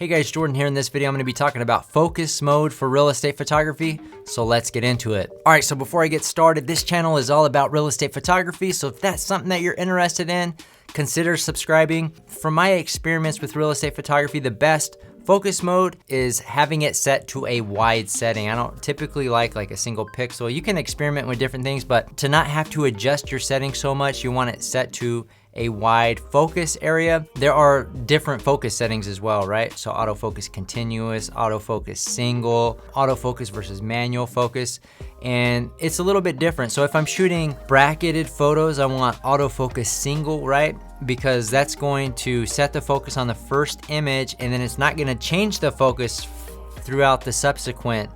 Hey guys, Jordan here. In this video, I'm gonna be talking about focus mode for real estate photography. So let's get into it. All right, so before I get started, this channel is all about real estate photography. So if that's something that you're interested in, consider subscribing. From my experiments with real estate photography, the best focus mode is having it set to a wide setting. I don't typically like a single pixel. You can experiment with different things, but to not have to adjust your settings so much, you want it set to a wide focus area. There are different focus settings as well, right? So autofocus continuous, autofocus single, autofocus versus manual focus, and it's a little bit different. So if I'm shooting bracketed photos, I want autofocus single, right? Because that's going to set the focus on the first image, and then it's not gonna change the focus throughout the subsequent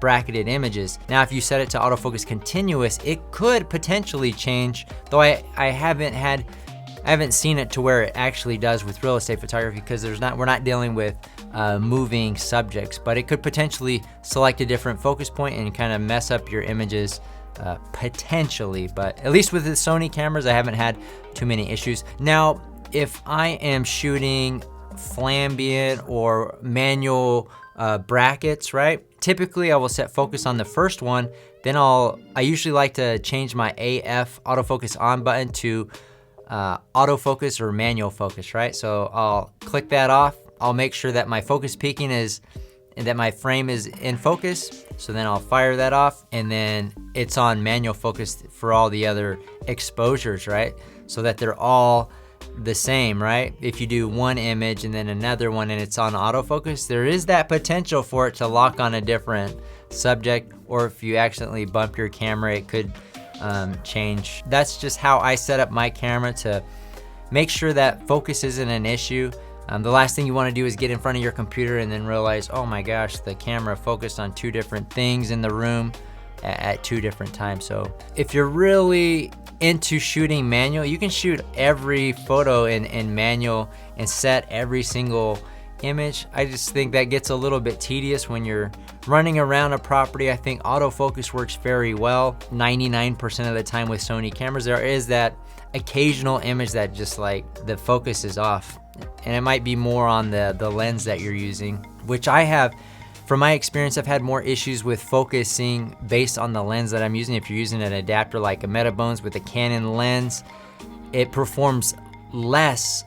bracketed images. Now, if you set it to autofocus continuous, it could potentially change, though I haven't seen it to where it actually does with real estate photography, because we're not dealing with moving subjects, but it could potentially select a different focus point and kind of mess up your images potentially. But at least with the Sony cameras, I haven't had too many issues. Now, if I am shooting flambient or manual brackets, right? Typically I will set focus on the first one, then I usually like to change my AF autofocus on button to autofocus or manual focus, right? So I'll click that off. I'll make sure that my focus peaking is, and that my frame is in focus. So then I'll fire that off, and then it's on manual focus for all the other exposures, right? So that they're all the same, right? If you do one image and then another one and it's on autofocus, there is that potential for it to lock on a different subject, or if you accidentally bump your camera, it could change. That's just how I set up my camera to make sure that focus isn't an issue. The last thing you want to do is get in front of your computer and then realize, oh my gosh, the camera focused on two different things in the room at two different times. So if you're really into shooting manual, you can shoot every photo in manual and set every single image. I just think that gets a little bit tedious when you're running around a property. I think autofocus works very well 99% of the time with Sony cameras. There is that occasional image that just like the focus is off, and it might be more on the lens that you're using, which I have. From my experience, I've had more issues with focusing based on the lens that I'm using. If you're using an adapter like a Metabones with a Canon lens, it performs less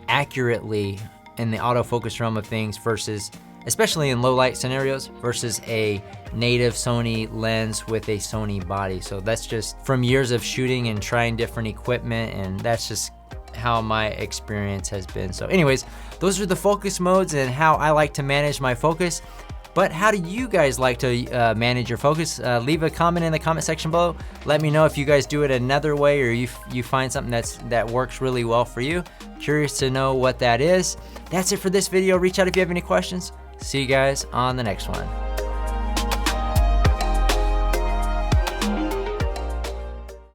accurately in the autofocus realm of things versus, especially in low light scenarios, versus a native Sony lens with a Sony body. So that's just from years of shooting and trying different equipment, and that's just how my experience has been. So anyways, those are the focus modes and how I like to manage my focus. But how do you guys like to manage your focus? Leave a comment in the comment section below. Let me know if you guys do it another way, or you find something that works really well for you. Curious to know what that is. That's it for this video. Reach out if you have any questions. See you guys on the next one.